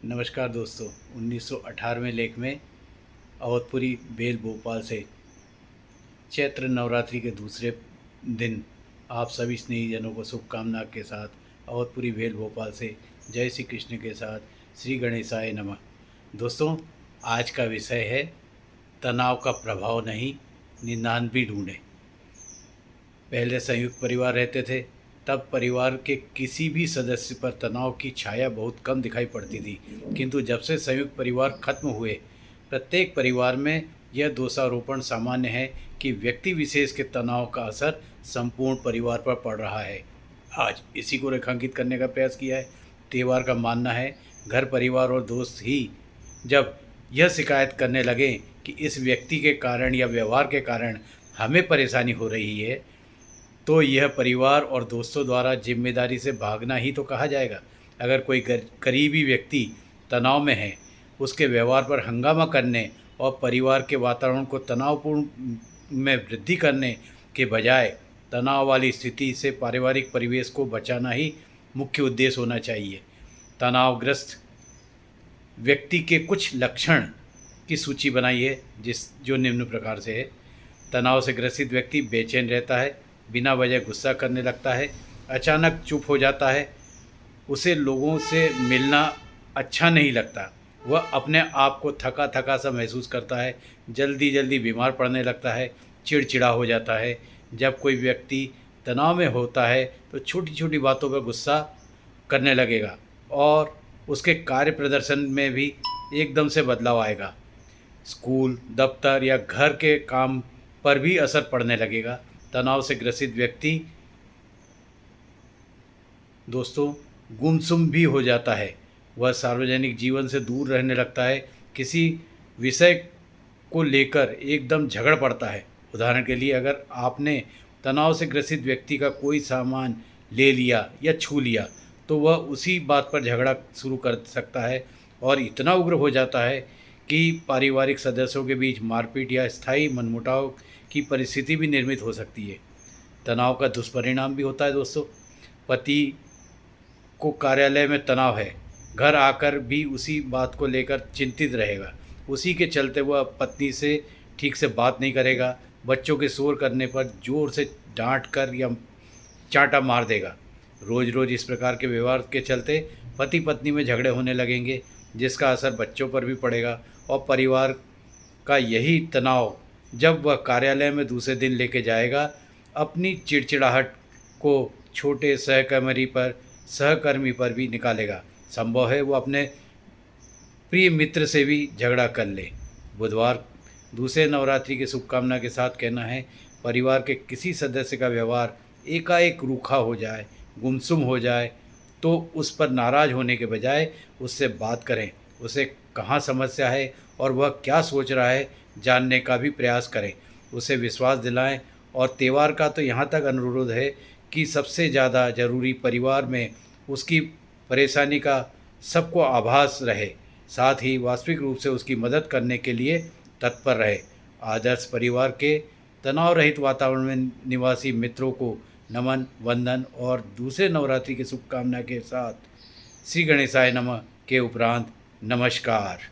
नमस्कार दोस्तों। 1918वें लेख में अवधपुरी बेल भोपाल से चैत्र नवरात्रि के दूसरे दिन आप सभी स्नेहीजनों को शुभकामना के साथ अवधपुरी बेल भोपाल से जय श्री कृष्ण के साथ श्री गणेशाय नमः। दोस्तों, आज का विषय है तनाव का प्रभाव नहीं, निन्यानवे ढूंढें। पहले संयुक्त परिवार रहते थे, तब परिवार के किसी भी सदस्य पर तनाव की छाया बहुत कम दिखाई पड़ती थी। किंतु जब से संयुक्त परिवार खत्म हुए, प्रत्येक परिवार में यह दोषारोपण सामान्य है कि व्यक्ति विशेष के तनाव का असर संपूर्ण परिवार पर पड़ रहा है। आज इसी को रेखांकित करने का प्रयास किया है। त्योहार का मानना है, घर परिवार और दोस्त ही जब यह शिकायत करने लगें कि इस व्यक्ति के कारण या व्यवहार के कारण हमें परेशानी हो रही है, तो यह परिवार और दोस्तों द्वारा जिम्मेदारी से भागना ही तो कहा जाएगा। अगर कोई करीबी व्यक्ति तनाव में है, उसके व्यवहार पर हंगामा करने और परिवार के वातावरण को तनावपूर्ण में वृद्धि करने के बजाय तनाव वाली स्थिति से पारिवारिक परिवेश को बचाना ही मुख्य उद्देश्य होना चाहिए। तनावग्रस्त व्यक्ति के कुछ लक्षण की सूची बनाइए जो निम्न प्रकार से है। तनाव से ग्रसित व्यक्ति बेचैन रहता है, बिना वजह गुस्सा करने लगता है, अचानक चुप हो जाता है, उसे लोगों से मिलना अच्छा नहीं लगता, वह अपने आप को थका थका सा महसूस करता है, जल्दी जल्दी बीमार पड़ने लगता है, चिड़चिड़ा हो जाता है। जब कोई व्यक्ति तनाव में होता है तो छोटी छोटी बातों पर गुस्सा करने लगेगा और उसके कार्य प्रदर्शन में भी एकदम से बदलाव आएगा। स्कूल, दफ्तर या घर के काम पर भी असर पड़ने लगेगा। तनाव से ग्रसित व्यक्ति दोस्तों गुमसुम भी हो जाता है, वह सार्वजनिक जीवन से दूर रहने लगता है, किसी विषय को लेकर एकदम झगड़ पड़ता है। उदाहरण के लिए, अगर आपने तनाव से ग्रसित व्यक्ति का कोई सामान ले लिया या छू लिया, तो वह उसी बात पर झगड़ा शुरू कर सकता है और इतना उग्र हो जाता है कि पारिवारिक सदस्यों के बीच मारपीट या स्थायी मनमुटाव की परिस्थिति भी निर्मित हो सकती है। तनाव का दुष्परिणाम भी होता है दोस्तों। पति को कार्यालय में तनाव है, घर आकर भी उसी बात को लेकर चिंतित रहेगा, उसी के चलते वह पत्नी से ठीक से बात नहीं करेगा, बच्चों के शोर करने पर ज़ोर से डांट कर या चांटा मार देगा। रोज़ रोज़ इस प्रकार के व्यवहार के चलते पति पत्नी में झगड़े होने लगेंगे, जिसका असर बच्चों पर भी पड़ेगा और परिवार का यही तनाव जब वह कार्यालय में दूसरे दिन लेके जाएगा, अपनी चिड़चिड़ाहट को छोटे सहकर्मी पर भी निकालेगा। संभव है वो अपने प्रिय मित्र से भी झगड़ा कर ले। बुधवार दूसरे नवरात्रि की शुभकामना के साथ कहना है, परिवार के किसी सदस्य का व्यवहार एकाएक रूखा हो जाए, गुमसुम हो जाए, तो उस पर नाराज़ होने के बजाय उससे बात करें, उसे कहाँ समस्या है और वह क्या सोच रहा है जानने का भी प्रयास करें, उसे विश्वास दिलाएं। और त्यौहार का तो यहाँ तक अनुरोध है कि सबसे ज़्यादा ज़रूरी परिवार में उसकी परेशानी का सबको आभास रहे, साथ ही वास्तविक रूप से उसकी मदद करने के लिए तत्पर रहे। आदर्श परिवार के तनाव रहित वातावरण में निवासी मित्रों को नमन, वंदन और दूसरे नवरात्रि की शुभकामना के साथ श्री गणेशाय नमः के उपरांत नमस्कार।